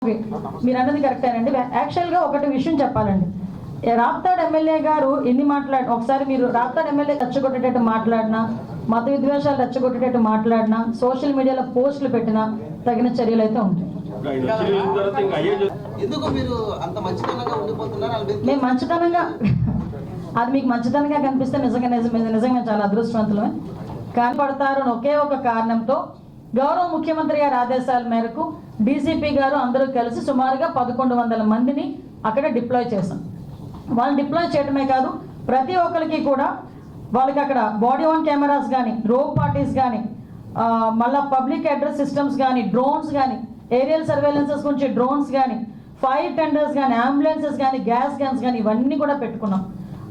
మీరు అన్నది కరెక్టేనండి. యాక్చువల్గా ఒకటి విషయం చెప్పాలండి. రాప్తాడ్ ఎమ్మెల్యే గారు ఎన్ని ఒకసారి మీరు రాప్తాడ్ ఎమ్మెల్యే రెచ్చగొట్టేటట్టు మాట్లాడినా, మత విద్వేషాలు రెచ్చగొట్టేటట్టు మాట్లాడినా, సోషల్ మీడియాలో పోస్టులు పెట్టినా తగిన చర్యలు అయితే ఉంటాయి. మేము మంచితనంగా అది మీకు మంచితనంగా కనిపిస్తే నిజంగా చాలా అదృష్టవంతులమే. కనపడతారు ఒకే ఒక కారణంతో గౌరవ ముఖ్యమంత్రి గారి ఆదేశాల మేరకు డీసీపీ గారు అందరూ కలిసి సుమారుగా 1100 మందిని అక్కడ డిప్లాయ్ చేశాం. వాళ్ళు డిప్లాయ్ చేయడమే కాదు, ప్రతి ఒక్కరికి కూడా వాళ్ళకి అక్కడ బాడీ ఆన్ కెమెరాస్ కానీ, రోప్ పార్టీస్ కానీ, మళ్ళీ పబ్లిక్ అడ్రస్ సిస్టమ్స్ కానీ, డ్రోన్స్ కానీ, ఏరియల్ సర్వేలెన్సెస్ గురించి డ్రోన్స్ కానీ, ఫైర్ టెండర్స్ కానీ, అంబులెన్సెస్ కానీ, గ్యాస్ గన్స్ కానీ ఇవన్నీ కూడా పెట్టుకున్నాం.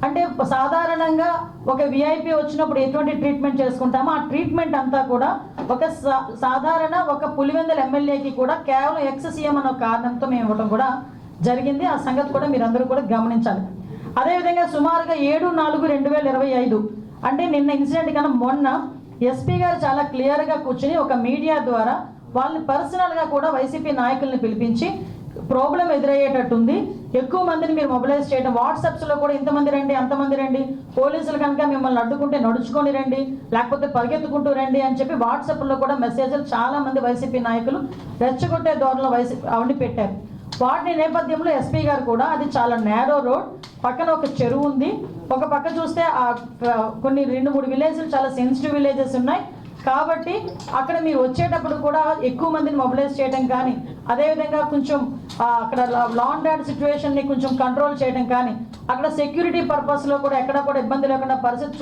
అంటే సాధారణంగా ఒక విఐపి వచ్చినప్పుడు ఎటువంటి ట్రీట్మెంట్ చేసుకుంటామో ఆ ట్రీట్మెంట్ అంతా కూడా ఒక సాధారణ ఒక పులివెందుల ఎమ్మెల్యేకి కూడా కేవలం ఎక్స్-సీఎం అనే కారణంతో మేము ఇవ్వడం కూడా జరిగింది. ఆ సంగతి కూడా మీరందరూ కూడా గమనించాలి. అదేవిధంగా సుమారుగా 7/4/2025 అంటే నిన్న ఇన్సిడెంట్ కన్నా మొన్న ఎస్పీ గారు చాలా క్లియర్గా కూర్చుని ఒక మీడియా ద్వారా వాళ్ళని పర్సనల్గా కూడా వైసీపీ నాయకుల్ని పిలిపించి ప్రాబ్లం ఎదురయ్యేటట్టుంది, ఎక్కువ మందిని మీరు మొబిలైజ్ చేయడం, వాట్సాప్స్లో కూడా ఇంతమంది రండి అంతమంది రండి, పోలీసులు కనుక మిమ్మల్ని అడ్డుకుంటే నడుచుకొని రండి లేకపోతే పరిగెత్తుకుంటూ రండి అని చెప్పి వాట్సాప్లో కూడా మెసేజ్లు చాలా మంది వైసీపీ నాయకులు రెచ్చగొట్టే ధోరణిలో అవన్నీ పెట్టారు. వాటి నేపథ్యంలో ఎస్పీ గారు కూడా అది చాలా నేరో రోడ్, పక్కన ఒక చెరువు ఉంది, ఒక పక్క చూస్తే కొన్ని 2-3 విలేజ్లు చాలా సెన్సిటివ్ విలేజెస్ ఉన్నాయి కాబట్టి అక్కడ మీరు వచ్చేటప్పుడు కూడా ఎక్కువ మందిని మొబిలైజ్ చేయడం కానీ, అదేవిధంగా కొంచెం అక్కడ లా అండ్ ఆర్డర్ సిచ్యువేషన్ని కొంచెం కంట్రోల్ చేయడం కానీ, అక్కడ సెక్యూరిటీ పర్పస్లో కూడా ఎక్కడ కూడా ఇబ్బంది లేకుండా పరిస్థితి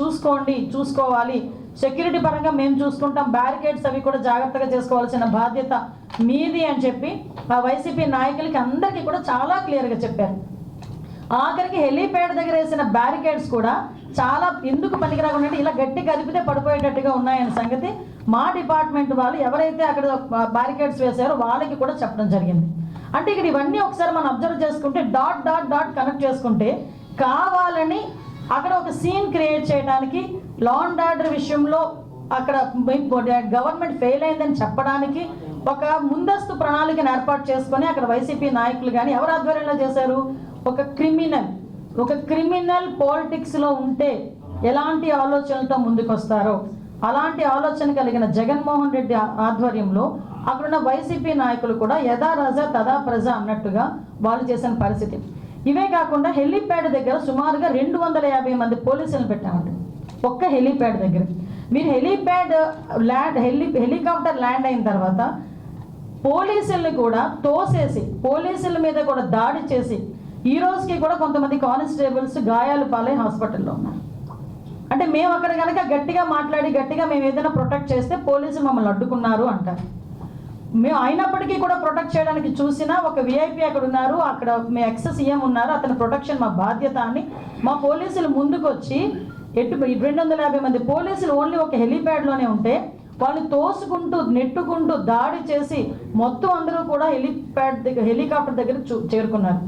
చూసుకోవాలి, సెక్యూరిటీ పరంగా మేము చూసుకుంటాం, బ్యారికేడ్స్ అవి కూడా జాగ్రత్తగా చేసుకోవాల్సిన బాధ్యత మీది అని చెప్పి ఆ వైసీపీ నాయకులకి అందరికీ కూడా చాలా క్లియర్గా చెప్పారు. ఆఖరికి హెలీప్యాడ్ దగ్గర వేసిన బ్యారికేడ్స్ కూడా చాలా ఎందుకు పనికిరాకుండా ఇలా గట్టి కదిపితే పడిపోయేటట్టుగా ఉన్నాయనే సంగతి మా డిపార్ట్మెంట్ వాళ్ళు ఎవరైతే అక్కడ బ్యారికేడ్స్ వేశారో వాళ్ళకి కూడా చెప్పడం జరిగింది. అంటే ఇక్కడ ఇవన్నీ ఒకసారి మనం అబ్జర్వ్ చేసుకుంటే డాట్ కనెక్ట్ చేసుకుంటే కావాలని అక్కడ ఒక సీన్ క్రియేట్ చేయడానికి, లా అండ్ ఆర్డర్ విషయంలో అక్కడ గవర్నమెంట్ ఫెయిల్ అయిందని చెప్పడానికి ఒక ముందస్తు ప్రణాళికను ఏర్పాటు చేసుకొని అక్కడ వైసీపీ నాయకులు కానీ ఎవరు ఆధ్వర్యంలో చేశారు, ఒక క్రిమినల్ పాలిటిక్స్లో ఉంటే ఎలాంటి ఆలోచనలతో ముందుకు వస్తారో అలాంటి ఆలోచన కలిగిన జగన్మోహన్ రెడ్డి ఆధ్వర్యంలో అక్కడున్న వైసీపీ నాయకులు కూడా యథా రాజా తదా ప్రజ అన్నట్టుగా వాళ్ళు చేసిన పరిస్థితి. ఇవే కాకుండా హెలీప్యాడ్ దగ్గర సుమారుగా 250 మంది పోలీసులను పెట్టామండి ఒక్క హెలీప్యాడ్ దగ్గర. మీరు హెలికాప్టర్ ల్యాండ్ అయిన తర్వాత పోలీసుల్ని కూడా తోసేసి పోలీసుల మీద కూడా దాడి చేసి ఈ రోజుకి కూడా కొంతమంది కానిస్టేబుల్స్ గాయాలు పాలై హాస్పిటల్లో ఉన్నారు. అంటే మేము అక్కడ కనుక గట్టిగా మాట్లాడి గట్టిగా మేము ఏదైనా ప్రొటెక్ట్ చేస్తే పోలీసులు మమ్మల్ని అడ్డుకున్నారు అంటారు. మేము అయినప్పటికీ కూడా ప్రొటెక్ట్ చేయడానికి చూసినా ఒక విఐపి అక్కడ ఉన్నారు, అక్కడ మీ ఎక్స్-సీఎం ఉన్నారు, అతని ప్రొటెక్షన్ మా బాధ్యత అని మా పోలీసులు ముందుకు వచ్చి 250 మంది పోలీసులు ఓన్లీ ఒక హెలీప్యాడ్లోనే ఉంటే వాళ్ళని తోసుకుంటూ నెట్టుకుంటూ దాడి చేసి మొత్తం అందరూ కూడా హెలికాప్టర్ దగ్గర చేరుకున్నారు.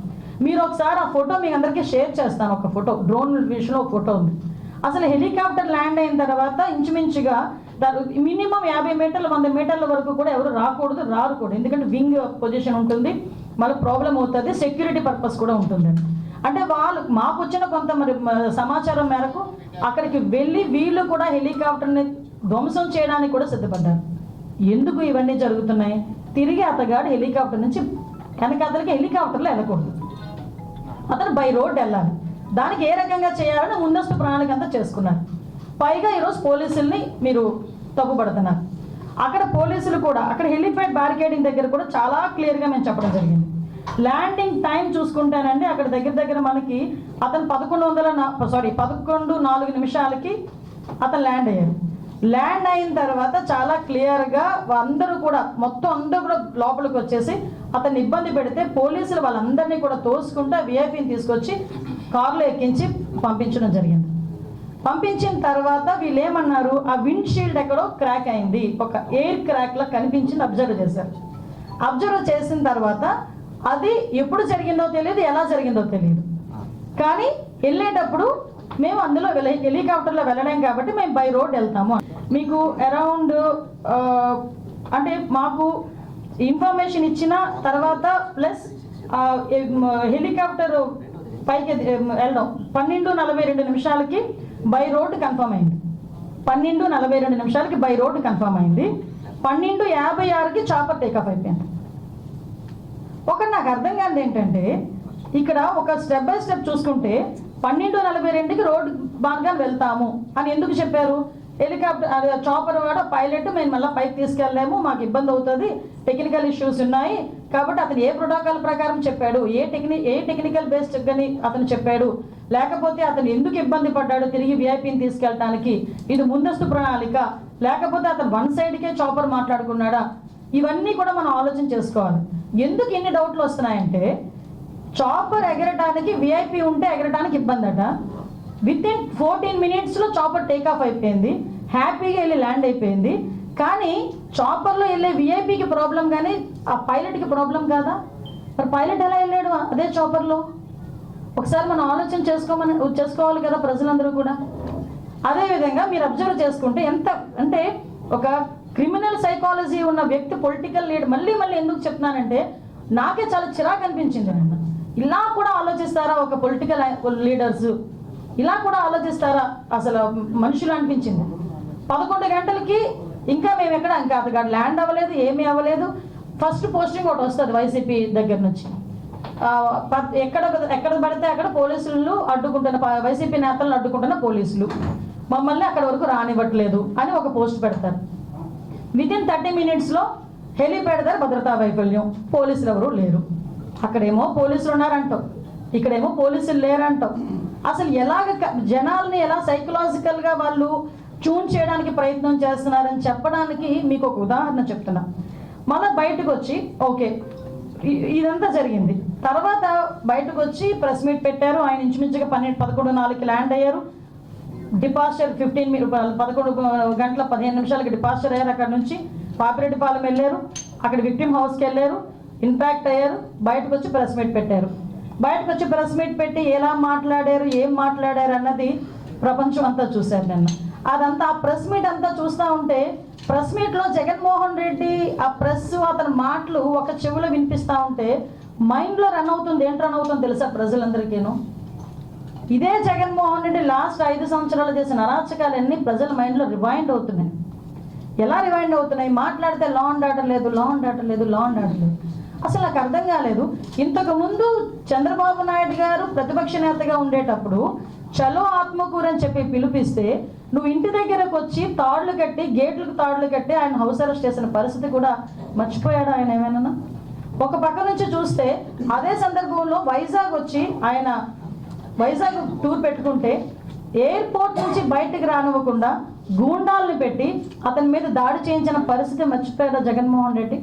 మీరు ఒకసారి ఆ ఫోటో మీ అందరికీ షేర్ చేస్తాను. ఒక ఫోటో డ్రోన్ విషయంలో ఒక ఫోటో ఉంది. అసలు హెలికాప్టర్ ల్యాండ్ అయిన తర్వాత ఇంచుమించుగా మినిమం 50 మీటర్ల 100 మీటర్ల వరకు కూడా ఎవరు రారు కూడా, ఎందుకంటే వింగ్ పొజిషన్ ఉంటుంది, మళ్ళీ ప్రాబ్లం అవుతుంది, సెక్యూరిటీ పర్పస్ కూడా ఉంటుంది. అంటే వాళ్ళు మాకు వచ్చిన కొంత సమాచారం మేరకు అక్కడికి వెళ్ళి వీళ్ళు కూడా హెలికాప్టర్ని ధ్వంసం చేయడానికి కూడా సిద్ధపడ్డారు. ఎందుకు ఇవన్నీ జరుగుతున్నాయి? తిరిగి అతగాడు హెలికాప్టర్ నుంచి వెనకాతలకి హెలికాప్టర్లో వెళ్ళకూడదు, అతను బై రోడ్ వెళ్ళాలి. దానికి ఏ రకంగా చేయాలని ముందస్తు ప్రణాళిక అంతా చేసుకున్నారు. పైగా ఈరోజు పోలీసుల్ని మీరు తప్పుపడుతున్నారు. అక్కడ పోలీసులు కూడా అక్కడ హెలిప్యాడ్ బ్యారికేడింగ్ దగ్గర కూడా చాలా క్లియర్గా మేము చెప్పడం జరిగింది. ల్యాండింగ్ టైం చూసుకుంటానండి అక్కడ దగ్గర మనకి అతను 11:04 నిమిషాలకి అతను ల్యాండ్ అయ్యారు. ల్యాండ్ అయిన తర్వాత చాలా క్లియర్గా అందరూ కూడా అందరూ కూడా లోపలికి వచ్చేసి అతన్ని ఇబ్బంది పెడితే పోలీసులు వాళ్ళందరినీ కూడా తోసుకుంటూ విఐపిని తీసుకొచ్చి కారులో ఎక్కించి పంపించడం జరిగింది. పంపించిన తర్వాత వీళ్ళు ఏమన్నారు, ఆ విండ్షీల్డ్ ఎక్కడో క్రాక్ అయింది, ఒక ఎయిర్ క్రాక్లా కనిపించింది, అబ్జర్వ్ చేశారు. అబ్జర్వ్ చేసిన తర్వాత అది ఎప్పుడు జరిగిందో తెలియదు, ఎలా జరిగిందో తెలియదు, కానీ వెళ్ళేటప్పుడు మేము అందులో హెలికాప్టర్లో వెళ్ళలేం కాబట్టి మేము బై రోడ్ వెళ్తాము. మీకు అరౌండ్ అంటే మాకు ఇన్ఫర్మేషన్ ఇచ్చిన తర్వాత ప్లస్ హెలికాప్టర్ పైకి వెళ్ళడం 12:42 బై రోడ్ కన్ఫర్మ్ అయింది. 12:42 బై రోడ్ కన్ఫర్మ్ అయింది. 12:56 చాపర్ టేకాఫ్ అయిపోయింది. ఒకటి నాకు అర్థం కాదు ఏంటంటే, ఇక్కడ ఒక స్టెప్ బై స్టెప్ చూసుకుంటే 12:42 రోడ్ మార్గాన్ని వెళ్తాము అని ఎందుకు చెప్పారు? హెలికాప్టర్ చాపర్ వాడు పైలట్ మేము మళ్ళీ పైకి తీసుకెళ్ళలేము, మాకు ఇబ్బంది అవుతుంది, టెక్నికల్ ఇష్యూస్ ఉన్నాయి కాబట్టి అతను ఏ ప్రోటోకాల్ ప్రకారం చెప్పాడు, ఏ టెక్నికల్ బేస్డ్ అని అతను చెప్పాడు, లేకపోతే అతను ఎందుకు ఇబ్బంది పడ్డాడు తిరిగి విఐపిని తీసుకెళ్ళడానికి, ఇది ముందస్తు ప్రణాళిక, లేకపోతే అతను వన్ సైడ్కే చాపర్ మాట్లాడుకున్నాడా, ఇవన్నీ కూడా మనం ఆలోచన చేసుకోవాలి. ఎందుకు ఎన్ని డౌట్లు వస్తున్నాయంటే, చాపర్ ఎగరటానికి విఐపి ఉంటే ఎగరటానికి ఇబ్బంది అట. వితిన్ 14 minutesలో చాపర్ టేకాఫ్ అయిపోయింది, హ్యాపీగా వెళ్ళి ల్యాండ్ అయిపోయింది. కానీ చాపర్లో వెళ్ళే విఐపికి ప్రాబ్లం కానీ ఆ పైలట్కి ప్రాబ్లం కాదా? మరి పైలట్ ఎలా వెళ్ళాడు అదే చాపర్లో? ఒకసారి మనం ఆలోచన చేసుకోవాలి కదా ప్రజలందరూ కూడా. అదేవిధంగా మీరు అబ్జర్వ్ చేసుకుంటే ఎంత అంటే ఒక క్రిమినల్ సైకాలజీ ఉన్న వ్యక్తి పొలిటికల్ లీడర్, మళ్ళీ ఎందుకు చెప్తున్నానంటే నాకే చాలా చిరాకు అనిపించింది. నన్ను ఇలా కూడా ఆలోచిస్తారా ఒక పొలిటికల్ లీడర్స్, ఇలా కూడా ఆలోచిస్తారా అసలు మనుషులు అనిపించింది. 11 గంటలకి ఇంకా మేము ఇంకా అతగాడు ల్యాండ్ అవ్వలేదు, ఏమీ అవ్వలేదు. ఫస్ట్ పోస్టింగ్ ఒకటి వస్తుంది వైసీపీ దగ్గర నుంచి, ఎక్కడ పడితే అక్కడ పోలీసులు అడ్డుకుంటున్న, వైసీపీ నేతలను అడ్డుకుంటున్న పోలీసులు మమ్మల్ని అక్కడ వరకు రానివ్వట్లేదు అని ఒక పోస్ట్ పెడతారు. వితిన్ 30 minutesలో హెలిప్యాడ్ దగ్గర భద్రతా వైఫల్యం, పోలీసులు ఎవరు లేరు. అక్కడేమో పోలీసులు ఉన్నారంటాం, ఇక్కడేమో పోలీసులు లేరంటాం. అసలు ఎలాగ జనాల్ని ఎలా సైకలాజికల్గా వాళ్ళు ట్యూన్ చేయడానికి ప్రయత్నం చేస్తున్నారని చెప్పడానికి మీకు ఒక ఉదాహరణ చెప్తున్నా. మళ్ళీ బయటకు వచ్చి ఓకే ఇదంతా జరిగింది, తర్వాత బయటకు వచ్చి ప్రెస్ మీట్ పెట్టారు. ఆయన ఇంచుమించుగా 11:04 ల్యాండ్ అయ్యారు. డిపార్చర్ 11 గంటల 15 నిమిషాలకి డిపార్చర్ అయ్యారు. అక్కడ నుంచి పాపిరెడ్డిపాలెం వెళ్ళారు, అక్కడ విక్టిమ్ హౌస్కి వెళ్ళారు, ఇంపాక్ట్ అయ్యారు, బయటకు వచ్చి ప్రెస్ మీట్ పెట్టారు. బయటకు వచ్చి ప్రెస్ మీట్ పెట్టి ఎలా మాట్లాడారు, ఏం మాట్లాడారు అన్నది ప్రపంచం అంతా చూశారు నిన్న. అదంతా ఆ ప్రెస్ మీట్ అంతా చూస్తూ ఉంటే, ప్రెస్ మీట్లో జగన్మోహన్ రెడ్డి ఆ ప్రెస్ అతని మాటలు ఒక చెవిలో వినిపిస్తూ ఉంటే మైండ్లో రన్ అవుతుంది. ఏంటి రన్ అవుతుందో తెలుసా ప్రజలందరికీను? ఇదే జగన్మోహన్ రెడ్డి లాస్ట్ 5 సంవత్సరాలు చేసిన అరాచకాలన్నీ ప్రజల మైండ్లో రివైండ్ అవుతున్నాయి. ఎలా రివైండ్ అవుతున్నాయి? మాట్లాడితే లా అండ్ ఆర్డర్ లేదు, లా అండ్ ఆర్డర్ లేదు, లా అండ్ ఆర్డర్ లేదు. అసలు నాకు అర్థం కాలేదు. ఇంతకు ముందు చంద్రబాబు నాయుడు గారు ప్రతిపక్ష నేతగా ఉండేటప్పుడు చలో ఆత్మకూరు అని చెప్పి పిలిపిస్తే నువ్వు ఇంటి దగ్గరకు వచ్చి తాడులు కట్టి, గేట్లకు తాడులు కట్టి ఆయన హౌస్ అరెస్ట్ చేసిన పరిస్థితి కూడా మర్చిపోయాడు ఆయన ఏమైనా? ఒక పక్క నుంచి చూస్తే అదే సందర్భంలో వైజాగ్ వచ్చి ఆయన వైజాగ్ టూర్ పెట్టుకుంటే ఎయిర్పోర్ట్ నుంచి బయటకు రానివ్వకుండా గూండాలను పెట్టి అతని మీద దాడి చేయించిన పరిస్థితి మర్చిపోయారా Jaganmohan Reddy?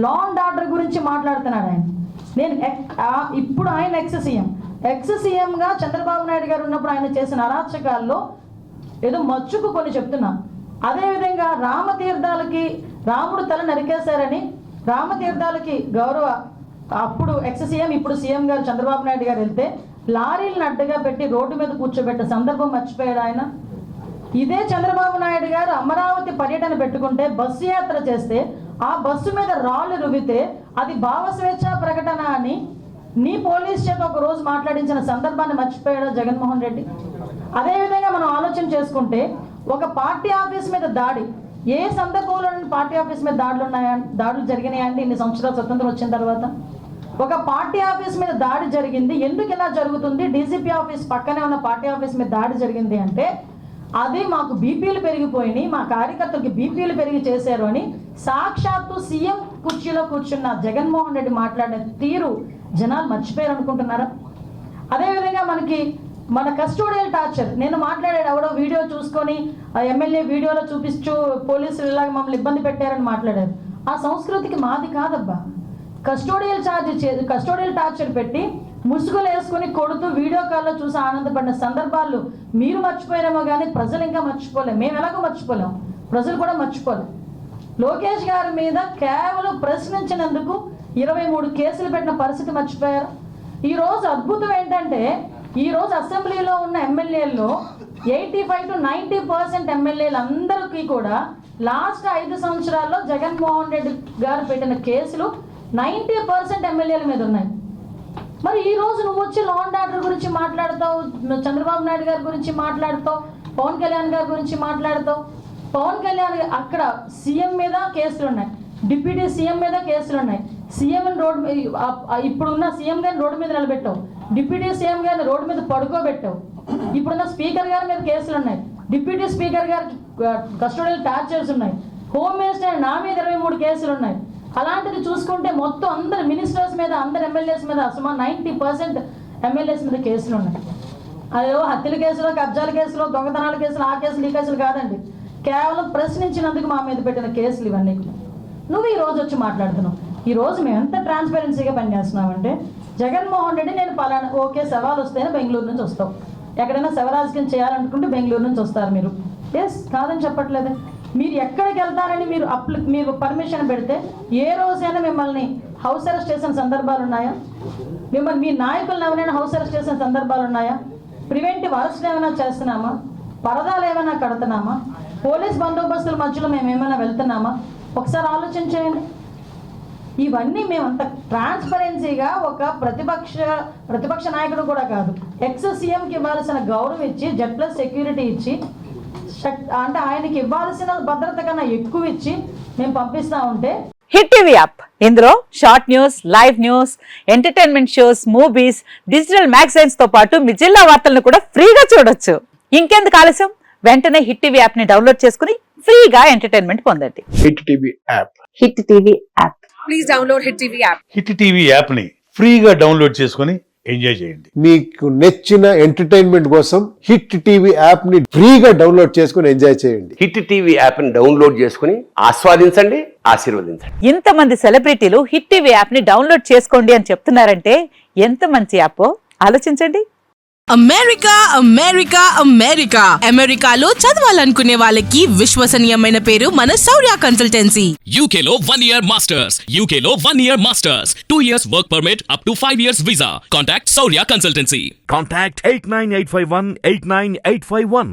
Law and order గురించి మాట్లాడుతున్నాడు ఆయన. నేను ఇప్పుడు ఆయన ఎక్స్ సీఎంగా చంద్రబాబు నాయుడు గారు ఉన్నప్పుడు ఆయన చేసిన అరాచకాల్లో ఏదో మచ్చుకు కొన్ని చెప్తున్నా. అదేవిధంగా రామతీర్థాలకి రాముడు తల నరికేశారని రామతీర్థాలకి గౌరవ అప్పుడు ఎక్స్ సీఎం ఇప్పుడు సీఎం గారు చంద్రబాబు నాయుడు గారు వెళ్తే లారీలను అడ్డగా పెట్టి రోడ్డు మీద కూర్చోబెట్టే సందర్భం మర్చిపోయాడు ఆయన. ఇదే చంద్రబాబు నాయుడు గారు అమరావతి పర్యటన పెట్టుకుంటే బస్సు యాత్ర చేస్తే ఆ బస్సు మీద రాళ్ళు రువితే అది భావ స్వేచ్ఛ ప్రకటన అని నీ పోలీస్ చేత ఒక రోజు మాట్లాడించిన సందర్భాన్ని మర్చిపోయాడా జగన్మోహన్ రెడ్డి? అదేవిధంగా మనం ఆలోచన చేసుకుంటే ఒక పార్టీ ఆఫీస్ మీద దాడి, ఏ సందర్భంలో పార్టీ ఆఫీస్ మీద దాడులు జరిగినాయండి ఇన్ని సంవత్సరాలు స్వతంత్రం వచ్చిన తర్వాత? ఒక పార్టీ ఆఫీస్ మీద దాడి జరిగింది, ఎందుకు ఇలా జరుగుతుంది? డీజీపీ ఆఫీస్ పక్కనే ఉన్న పార్టీ ఆఫీస్ మీద దాడి జరిగింది అంటే అది మాకు బీపీలు పెరిగిపోయినాయి, మా కార్యకర్తలకి బీపీలు పెరిగి చేశారు అని సాక్షాత్తు సీఎం కుర్చీలో కూర్చున్న జగన్మోహన్ రెడ్డి మాట్లాడిన తీరు జనాలు మర్చిపోయారు అనుకుంటున్నారా? అదేవిధంగా మన కస్టోడియల్ టార్చర్, నేను మాట్లాడాడు ఎవడో వీడియో చూసుకొని ఎమ్మెల్యే వీడియోలో చూపిస్తూ పోలీసులు ఇలాగ మమ్మల్ని ఇబ్బంది పెట్టారని మాట్లాడారు. ఆ సంస్కృతికి మాది కాదబ్బా. కస్టోడియల్ టార్చర్ పెట్టి ముసుగులు వేసుకుని కొడుతూ వీడియో కాల్లో చూసి ఆనందపడిన సందర్భాలు మీరు మర్చిపోయారేమో కానీ ప్రజలు ఇంకా మర్చిపోలేం. మేము ఎలాగో మర్చిపోలేం, ప్రజలు కూడా మర్చిపోలేం. లోకేష్ గారి మీద కేవలం ప్రశ్నించినందుకు 23 కేసులు పెట్టిన పరిస్థితి మర్చిపోయారు. ఈరోజు అద్భుతం ఏంటంటే ఈరోజు అసెంబ్లీలో ఉన్న ఎమ్మెల్యేల్లో 85 to 90% ఎమ్మెల్యేలు అందరికీ కూడా లాస్ట్ 5 సంవత్సరాల్లో జగన్మోహన్ రెడ్డి గారు పెట్టిన కేసులు 90% ఎమ్మెల్యేల మీద ఉన్నాయి. మరి ఈ రోజు నువ్వు వచ్చి లా అండ్ ఆర్డర్ గురించి మాట్లాడతావు, చంద్రబాబు నాయుడు గారి గురించి మాట్లాడతావు, పవన్ కళ్యాణ్ గారి గురించి మాట్లాడతావు. పవన్ కళ్యాణ్ అక్కడ సీఎం మీద కేసులు ఉన్నాయి, డిప్యూటీ సీఎం మీద కేసులు ఉన్నాయి. సీఎం రోడ్డు ఇప్పుడున్న సీఎం గారిని రోడ్డు మీద నిలబెట్టావు, డిప్యూటీ సీఎం గారిని రోడ్డు మీద పడుకోబెట్టావు. ఇప్పుడున్న స్పీకర్ గారి మీద కేసులు ఉన్నాయి, డిప్యూటీ స్పీకర్ గారికి కస్టోడియల్ టార్చర్స్ ఉన్నాయి, హోమ్ మినిస్టర్ నా మీద 23 కేసులు ఉన్నాయి. అలాంటిది చూసుకుంటే మొత్తం అందరు మినిస్టర్స్ మీద, అందరు ఎమ్మెల్యేస్ మీద సుమారు 90% ఎమ్మెల్యేస్ మీద కేసులు ఉన్నాయి. అదేవో హత్యల కేసులో, కబ్జాల కేసులో, దొంగతనాల కేసులు, ఆ కేసులు ఈ కేసులు కాదండి. కేవలం ప్రశ్నించినందుకు మా మీద పెట్టిన కేసులు ఇవన్నీ. నువ్వు ఈ రోజు వచ్చి మాట్లాడుతున్నావు. ఈ రోజు మేము ఎంత ట్రాన్స్పరెన్సీగా పనిచేస్తున్నామంటే, జగన్మోహన్ రెడ్డి నేను పలానా ఓకే సవాల్ వస్తేనే బెంగళూరు నుంచి వస్తావు, ఎక్కడైనా శవరాజకీయం చేయాలనుకుంటే బెంగళూరు నుంచి వస్తారు మీరు. ఎస్ కాదని చెప్పట్లేదు. మీరు ఎక్కడికి వెళ్తారని మీరు పర్మిషన్ పెడితే ఏ రోజైనా మిమ్మల్ని హౌస్ అరెస్ట్ చేసిన సందర్భాలు ఉన్నాయా? మిమ్మల్ని మీ నాయకులను ఎవరైనా హౌస్ అరెస్ట్ చేసిన సందర్భాలు ఉన్నాయా? ప్రివెంటివ్ అరెస్ట్ ఏమైనా చేస్తున్నామా? పరదాలు ఏమైనా కడుతున్నామా? పోలీస్ బందోబస్తుల మధ్యలో మేము ఏమైనా వెళ్తున్నామా? ఒకసారి ఆలోచించేయండి. ఇవన్నీ మేమంత ట్రాన్స్పరెన్సీగా ఒక ప్రతిపక్ష నాయకుడు కూడా కాదు, ఎక్స్ సీఎంకి ఇవ్వాల్సిన గౌరవం ఇచ్చి, Z+ సెక్యూరిటీ ఇచ్చి, అంటే ఆయనకి ఇవ్వాల్సిన భద్రత కన్నా ఎక్కువ ఇచ్చి మేము పంపిస్తా ఉంటే. హిట్ టీవీ యాప్, ఇందులో short news, live news, entertainment shows, movies, digital magazines తో పాటు మీ జిల్లా వార్తలను కూడా ఫ్రీగా చూడొచ్చు. ఇంకెందుకు ఆలస్యం, వెంటనే హిట్ టీవీ యాప్ ని డౌన్లోడ్ చేసుకుని ఫ్రీగా ఎంటర్టైన్మెంట్ పొందండి. Hit TV app. Hit TV app. Please download hit TV app. Hit TV app ని ఫ్రీగా డౌన్లోడ్ చేసుకుని ఎంజాయ్ చేయండి. మీకు నచ్చిన ఎంటర్టైన్మెంట్ కోసం హిట్ టీవీ యాప్ ని ఫ్రీగా డౌన్లోడ్ చేసుకుని ఎంజాయ్ చేయండి. హిట్ టీవీ యాప్ ని డౌన్లోడ్ చేసుకుని ఆస్వాదించండి, ఆశీర్వదించండి. ఇంతమంది సెలబ్రిటీలు హిట్ టీవీ యాప్ ని డౌన్లోడ్ చేసుకోండి అని చెప్తున్నారంటే ఎంత మంచి యాప్ ఆలోచించండి. అమెరికా అమెరికా అమెరికా అమెరికాలో చదవాలనుకునే వాళ్ళకి విశ్వసనీయమైన పేరు మన శౌర్య కన్సల్టెన్సీ. UK లో 1 year masters. UK లో 1 year masters. 2 years work permit up to 5 years visa. Contact Saurya Consultancy. Contact 89851 89851.